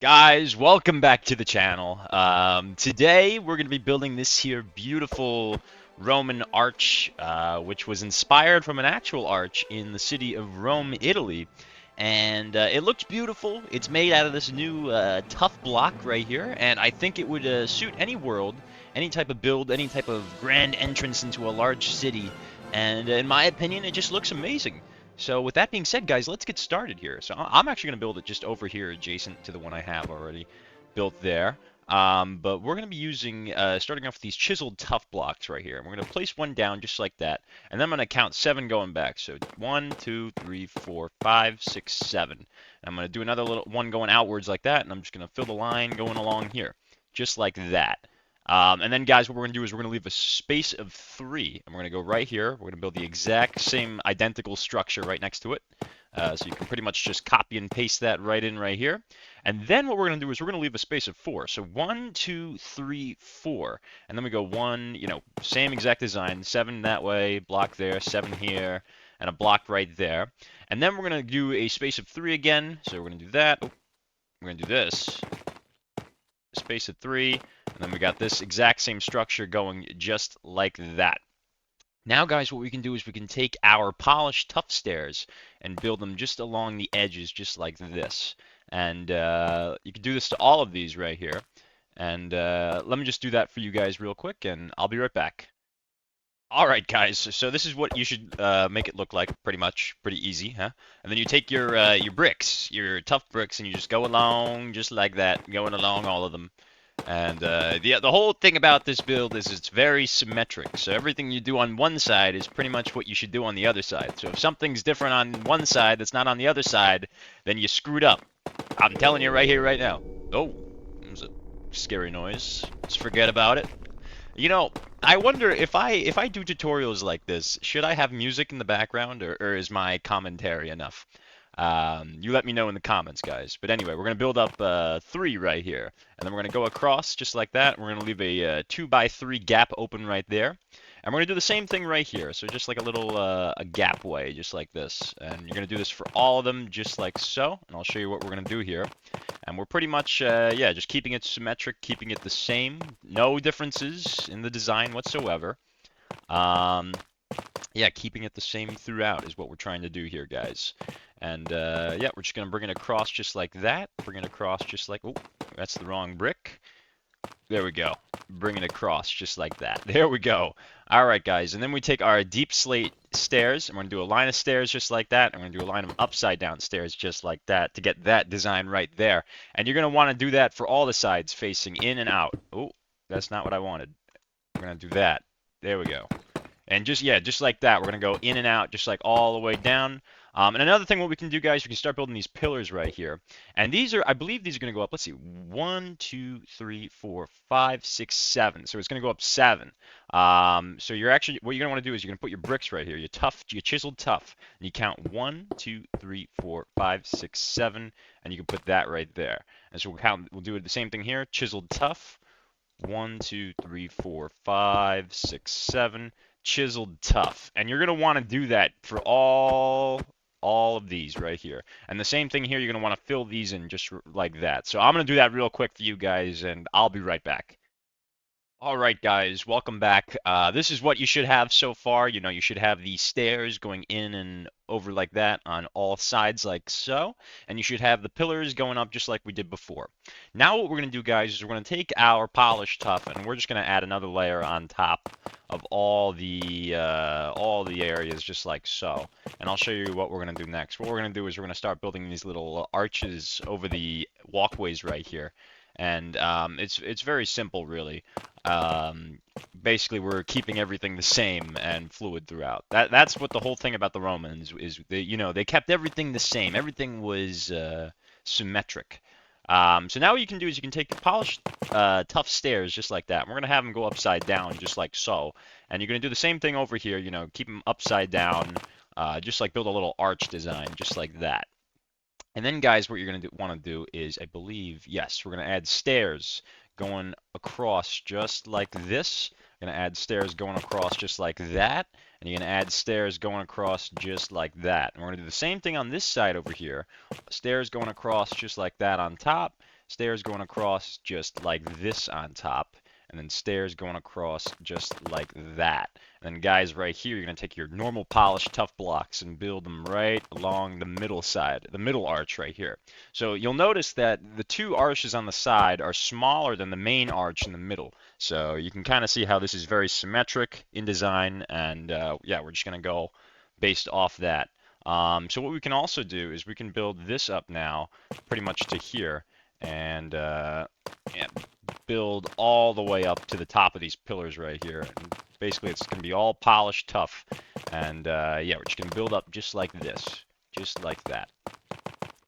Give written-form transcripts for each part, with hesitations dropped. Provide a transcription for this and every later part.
Guys, welcome back to the channel. Today we're going to be building this here beautiful Roman arch, which was inspired from an actual arch in the city of Rome, Italy. And it looks beautiful. It's made out of this new tough block right here, and I think it would suit any world, any type of build, any type of grand entrance into a large city. And in my opinion, it just looks amazing. So with that being said, guys, let's get started here. So I'm actually going to build it just over here adjacent to the one I have already built there. But we're going to be using, starting off with these chiseled tough blocks right here. And we're going to place one down just like that. And then I'm going to count 7 going back. So 1, 2, 3, 4, 5, 6, 7. And I'm going to do another little one going outwards like that. And I'm just going to fill the line going along here. Just like that. And then, guys, what we're going to do is we're going to leave a space of 3, and we're going to go right here. We're going to build the exact same identical structure right next to it. So you can pretty much just copy and paste that right in right here. And then what we're going to do is we're going to leave a space of 4. So 1, 2, 3, 4. And then we go 1, same exact design. 7 that way, block there, 7 here, and a block right there. And then we're going to do a space of 3 again. So we're going to do that. Oh, we're going to do this. Space of 3, and then we got this exact same structure going just like that. Now, guys, what we can do is we can take our polished tough stairs and build them just along the edges, just like this. And you can do this to all of these right here. And let me just do that for you guys real quick, and I'll be right back. All right, guys. So this is what you should make it look like, pretty much, pretty easy, huh? And then you take your bricks, your tough bricks, and you just go along just like that, going along all of them. And the whole thing about this build is it's very symmetric. So everything you do on one side is pretty much what you should do on the other side. So if something's different on one side that's not on the other side, then you screwed up. I'm telling you right here, right now. Oh, there's a scary noise. Just forget about it. I wonder if I do tutorials like this, should I have music in the background or is my commentary enough? You let me know in the comments, guys. But anyway, we're going to build up 3 right here. And then we're going to go across just like that. We're going to leave a 2 by 3 gap open right there. And we're going to do the same thing right here. So just like a little a gap way, just like this. And you're going to do this for all of them just like so. And I'll show you what we're going to do here. And we're pretty much, yeah, just keeping it symmetric, keeping it the same. No differences in the design whatsoever. Um, yeah, keeping it the same throughout is what we're trying to do here, guys. And yeah, we're just going to bring it across just like that. Bring it across just like, oh, that's the wrong brick. There we go. Bring it across just like that. There we go. All right, guys. And then we take our deep slate stairs, and we're going to do a line of stairs just like that. And we're going to do a line of upside down stairs just like that to get that design right there. And you're going to want to do that for all the sides facing in and out. Oh, that's not what I wanted. We're going to do that. There we go. And just, yeah, just like that, we're going to go in and out just like all the way down. And another thing what we can do, guys, we can start building these pillars right here. And these are, I believe these are going to go up, let's see, 1, 2, 3, 4, 5, 6, 7. So it's going to go up 7. So you're actually, what you're going to want to do is you're going to put your bricks right here, your chiseled tough. And you count 1, 2, 3, 4, 5, 6, 7. And you can put that right there. And so we'll do the same thing here, chiseled tough. 1, 2, 3, 4, 5, 6, 7. Chiseled tough. And you're going to want to do that for all of these right here. And the same thing here, you're going to want to fill these in just like that. So I'm going to do that real quick for you guys, and I'll be right back. All right, guys, welcome back. This is what you should have so far. You should have these stairs going in and over like that on all sides like so. And you should have the pillars going up just like we did before. Now what we're going to do, guys, is we're going to take our polished tuff and we're just going to add another layer on top of all the areas just like so. And I'll show you what we're going to do next. What we're going to do is we're going to start building these little arches over the walkways right here. And it's very simple, really. Basically, we're keeping everything the same and fluid throughout. That's what the whole thing about the Romans is. They kept everything the same. Everything was symmetric. So now what you can do is you can take the polished tough stairs just like that. We're going to have them go upside down just like so. And you're going to do the same thing over here, keep them upside down, just like build a little arch design just like that. And then, guys, what you're going to want to do is, I believe, yes, we're going to add stairs going across just like this. We're going to add stairs going across just like that. And you're going to add stairs going across just like that. And we're going to do the same thing on this side over here. Stairs going across just like that on top. stairs going across just like this on top, and then stairs going across just like that. And then guys, right here, you're gonna take your normal polished tough blocks and build them right along the middle side, the middle arch right here. So you'll notice that the two arches on the side are smaller than the main arch in the middle. So you can kind of see how this is very symmetric in design, and yeah, we're just gonna go based off that. So what we can also do is we can build this up now pretty much to here, and yeah, build all the way up to the top of these pillars right here. And basically, it's going to be all polished tough, and yeah, we're just going to build up just like this, just like that.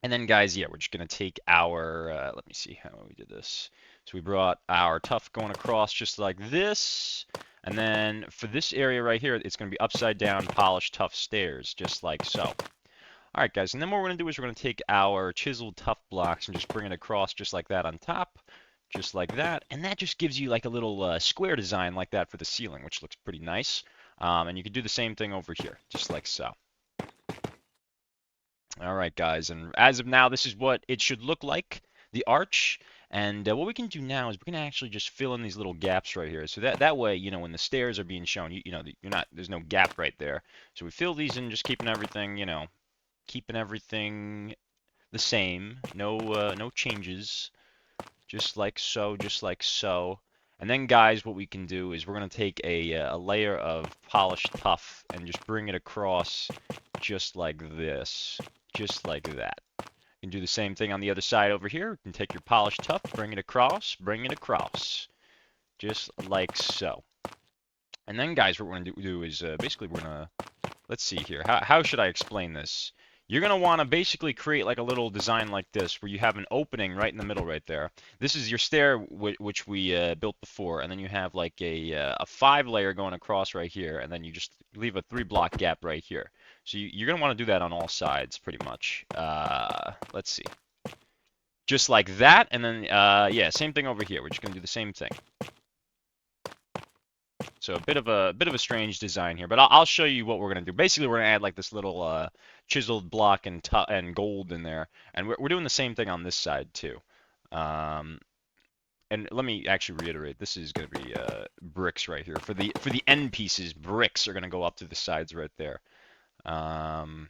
And then, guys, yeah, we're just going to take our, let me see how we did this. So we brought our tough going across just like this. And then for this area right here, it's going to be upside down polished tough stairs, just like so. All right, guys, and then what we're going to do is we're going to take our chiseled tough blocks and just bring it across just like that on top, just like that. And that just gives you like a little square design like that for the ceiling, which looks pretty nice. And you can do the same thing over here, just like so. All right, guys, and as of now, this is what it should look like, the arch. And what we can do now is we can actually just fill in these little gaps right here. So that way, you know, when the stairs are being shown, you know, you're not, there's no gap right there. So we fill these in, just keeping everything, you know, keeping everything the same, no changes, just like so, just like so. And then, guys, what we can do is we're gonna take a layer of polished tuff and just bring it across just like this, just like that. You can do the same thing on the other side over here. You can take your polished tuff, bring it across, just like so. And then, guys, what we're gonna do is basically we're gonna, let's see here. How should I explain this? You're going to want to basically create like a little design like this where you have an opening right in the middle right there. This is your stair which we built before, and then you have like a 5-layer going across right here, and then you just leave a 3-block gap right here. So you're going to want to do that on all sides pretty much. Let's see. Just like that, and then yeah, same thing over here. We're just going to do the same thing. So a bit of a strange design here, but I'll show you what we're gonna do. Basically, we're gonna add like this little chiseled block and gold in there, and we're doing the same thing on this side too. Um, and let me actually reiterate, this is gonna be bricks right here for the end pieces. Bricks are gonna go up to the sides right there. And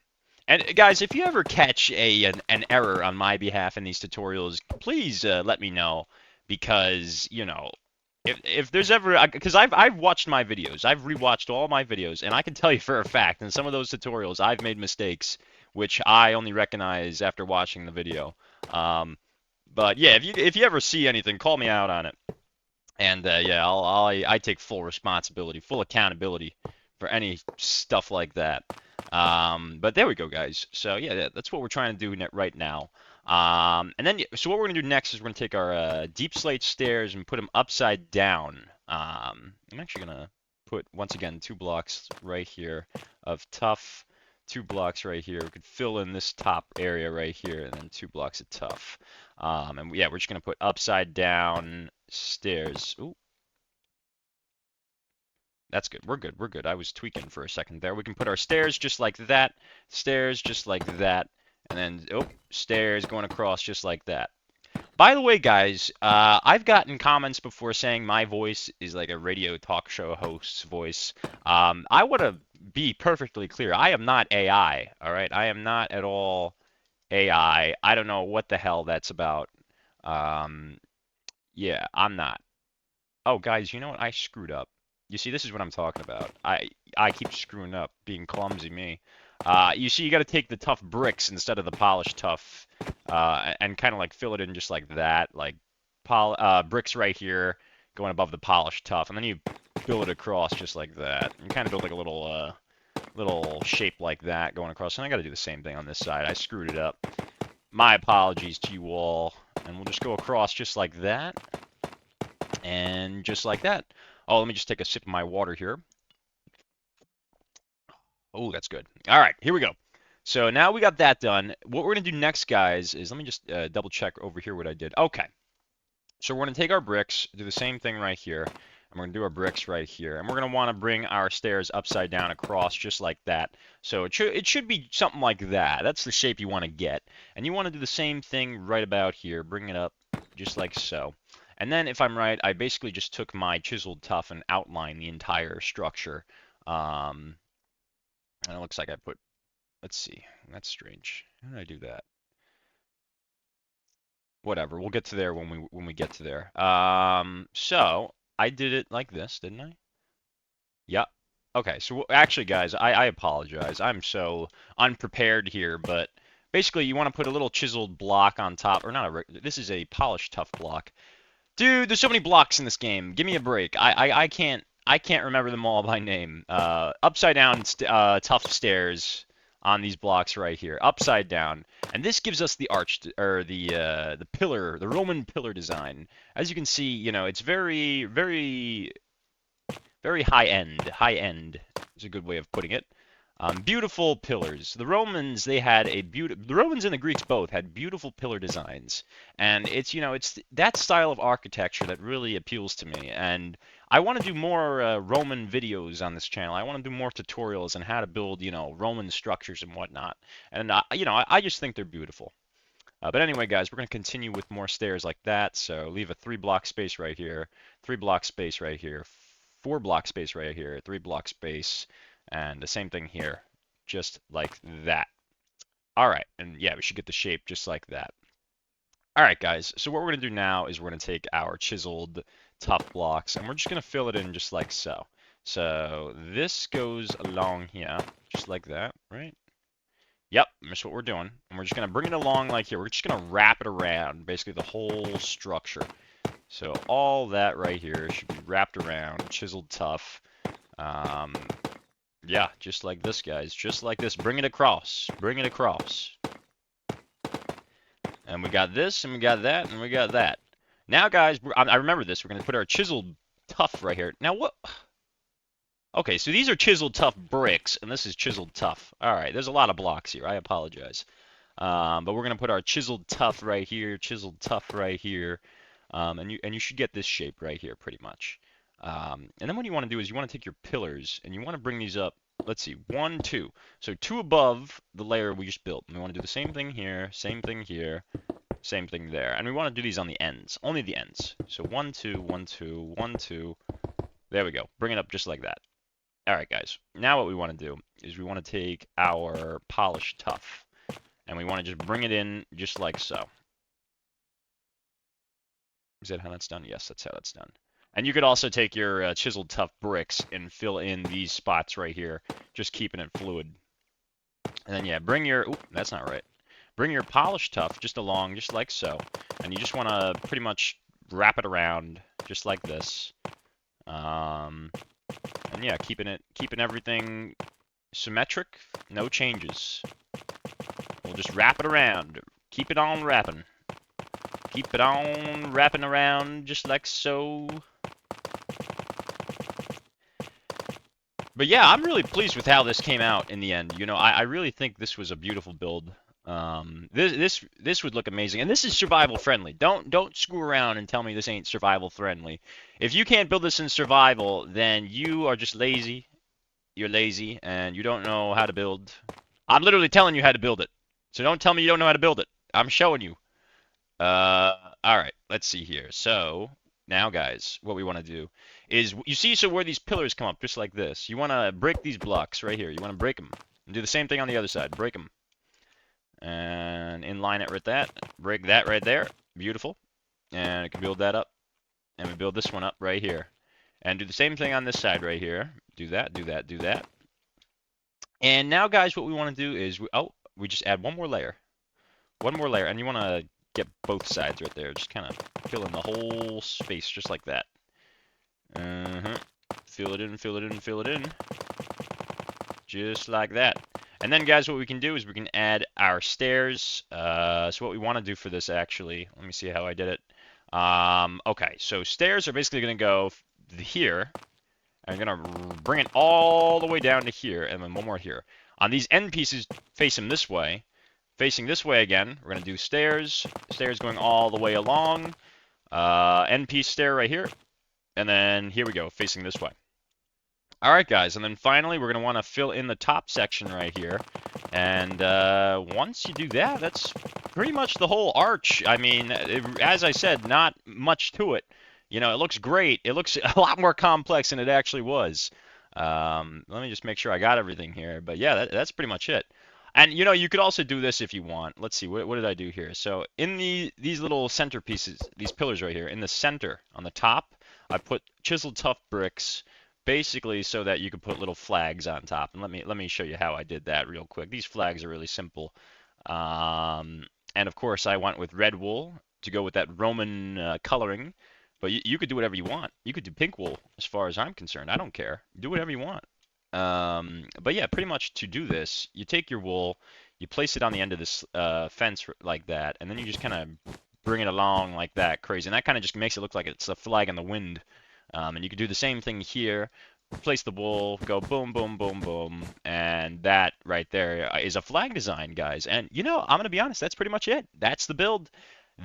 guys, if you ever catch an error on my behalf in these tutorials, please let me know, because you know, if there's ever, because I've watched my videos, I've rewatched all my videos, and I can tell you for a fact, in some of those tutorials, I've made mistakes, which I only recognize after watching the video. But yeah, if you ever see anything, call me out on it, and yeah, I take full responsibility, full accountability for any stuff like that. But there we go, guys. So yeah, that's what we're trying to do right now. And then, so what we're gonna do next is we're gonna take our deep slate stairs and put them upside down. I'm actually gonna put, once again, 2 blocks right here of tough, 2 blocks right here. We could fill in this top area right here, and then 2 blocks of tough. And yeah, we're just gonna put upside down stairs. Ooh. That's good. We're good. We're good. I was tweaking for a second there. We can put our stairs just like that, stairs just like that, and then, oh, stairs going across just like that. By the way, guys, I've gotten comments before saying my voice is like a radio talk show host's voice. I want to be perfectly clear. I am not AI, all right? I am not at all AI. I don't know what the hell that's about. Um, yeah, I'm not. Oh, guys, you know what? I screwed up. You see, this is what I'm talking about. I keep screwing up, being clumsy me. You see, you got to take the tough bricks instead of the polished tough, and kind of like fill it in just like that, like bricks right here going above the polished tough, and then you build it across just like that. You kind of build like a little shape like that going across, and I got to do the same thing on this side. I screwed it up. My apologies to you all, and we'll just go across just like that, and just like that. Oh, let me just take a sip of my water here. Oh, that's good. All right, here we go. So now we got that done. What we're going to do next, guys, is let me just double check over here what I did. Okay. So we're going to take our bricks, do the same thing right here, and we're going to do our bricks right here. And we're going to want to bring our stairs upside down across just like that. So it should be something like that. That's the shape you want to get. And you want to do the same thing right about here. Bring it up just like so. And then, if I'm right, I basically just took my chiseled tough and outlined the entire structure. Um, and it looks like I put, let's see, that's strange. How did I do that? Whatever, we'll get to there when we get to there. So I did it like this, didn't I? Yeah. Okay, so actually, guys, I apologize. I'm so unprepared here, but basically, you want to put a little chiseled block on top, or not a, this is a polished tough block. Dude, there's so many blocks in this game. Give me a break. I can't remember them all by name. Upside down tough stairs on these blocks right here. Upside down. And this gives us the arch or the pillar, the Roman pillar design. As you can see, it's very very high end. High end is a good way of putting it. Beautiful pillars. The Romans, they had the Romans and the Greeks both had beautiful pillar designs, and it's that style of architecture that really appeals to me. And I want to do more Roman videos on this channel. I want to do more tutorials on how to build, Roman structures and whatnot. And I just think they're beautiful. But anyway, guys, we're going to continue with more stairs like that. So leave a 3-block space right here, 3-block space right here, 4-block space right here, 3-block space, and the same thing here, just like that. All right, and yeah, we should get the shape just like that. All right, guys, so what we're going to do now is we're going to take our chiseled tough blocks, and we're just going to fill it in just like so. So this goes along here, just like that, right? Yep, that's what we're doing. And we're just going to bring it along like here. We're just going to wrap it around, basically the whole structure. So all that right here should be wrapped around, chiseled tough. Yeah, just like this, guys. Just like this. Bring it across. Bring it across. And we got this, and we got that, and we got that. Now, guys, I remember this. We're going to put our chiseled tough right here. Now, what... Okay, so these are chiseled tough bricks, and this is chiseled tough. All right, there's a lot of blocks here. I apologize. But we're going to put our chiseled tough right here, chiseled tough right here. And you should get this shape right here, pretty much. And then what you want to do is you want to take your pillars, and you want to bring these up, let's see, 1, 2. So 2 above the layer we just built. And we want to do the same thing here, same thing here, same thing there. And we want to do these on the ends, only the ends. So 1, 2, 1, 2, 1, 2. There we go. Bring it up just like that. All right, guys. Now what we want to do is we want to take our polished tough, and we want to just bring it in just like so. Is that how that's done? Yes, that's how that's done. And you could also take your chiseled tough bricks and fill in these spots right here, just keeping it fluid. And then, yeah, bring your... Oop, that's not right. Bring your polished tough just along, just like so. And you just want to pretty much wrap it around just like this. And yeah, keeping everything symmetric, no changes. We'll just wrap it around. Keep it on wrapping. Keep it on wrapping around just like so. But yeah, I'm really pleased with how this came out in the end. I really think this was a beautiful build. This would look amazing, and this is survival friendly. Don't screw around and tell me this ain't survival friendly. If you can't build this in survival, then you are just lazy. You're lazy and you don't know how to build. I'm literally telling you how to build it. So don't tell me you don't know how to build it. I'm showing you. All right, let's see here. So now, guys, what we want to do is you see where these pillars come up, just like this. You want to break these blocks right here. You want to break them and do the same thing on the other side. Break them. And inline it with that. Break that right there. Beautiful. And I can build that up. And we build this one up right here. And do the same thing on this side right here. Do that, do that, do that. And now, guys, what we want to do is, we just add one more layer. One more layer. And you want to get both sides right there. Just kind of fill in the whole space just like that. Fill it in, fill it in, fill it in. Just like that. And then, guys, what we can do is we can add our stairs. So what we want to do for this, actually, let me see how I did it. Okay, so stairs are basically going to go here. And I'm going to bring it all the way down to here, and then one more here. On these end pieces, face them this way. Facing this way again, we're going to do stairs. Stairs going all the way along. End piece stair right here. And then here we go, facing this way. All right, guys, and then finally, we're going to want to fill in the top section right here. And once you do that, that's pretty much the whole arch. I mean, as I said, not much to it. You know, it looks great. It looks a lot more complex than it actually was. Let me just make sure I got everything here. But yeah, that's pretty much it. And you know, you could also do this if you want. Let's see, what did I do here? So in these little center pieces, these pillars right here, in the center, on the top, I put chiseled tough bricks basically so that you can put little flags on top. And let me show you how I did that real quick. These flags are really simple. And of course, I went with red wool to go with that Roman coloring. But you could do whatever you want. You could do pink wool, as far as I'm concerned. I don't care. Do whatever you want. But yeah, pretty much to do this, you take your wool, you place it on the end of this fence like that, and then you just kind of bring it along like that, crazy. And that kind of just makes it look like it's a flag in the wind. And you can do the same thing here. Place the wool, go boom, boom, boom, boom, and that right there is a flag design, guys. And you know, I'm gonna be honest, that's pretty much it. That's the build.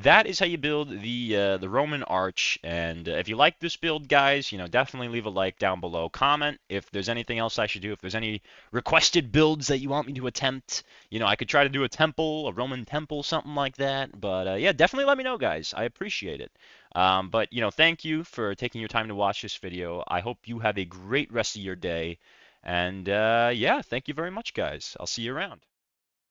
That is how you build the Roman arch. And if you like this build, guys, you know, definitely leave a like down below. Comment if there's anything else I should do. If there's any requested builds that you want me to attempt, you know, I could try to do a temple, a Roman temple, something like that. But yeah, definitely let me know, guys. I appreciate it. But you know, thank you for taking your time to watch this video. I hope you have a great rest of your day. And yeah, thank you very much, guys. I'll see you around.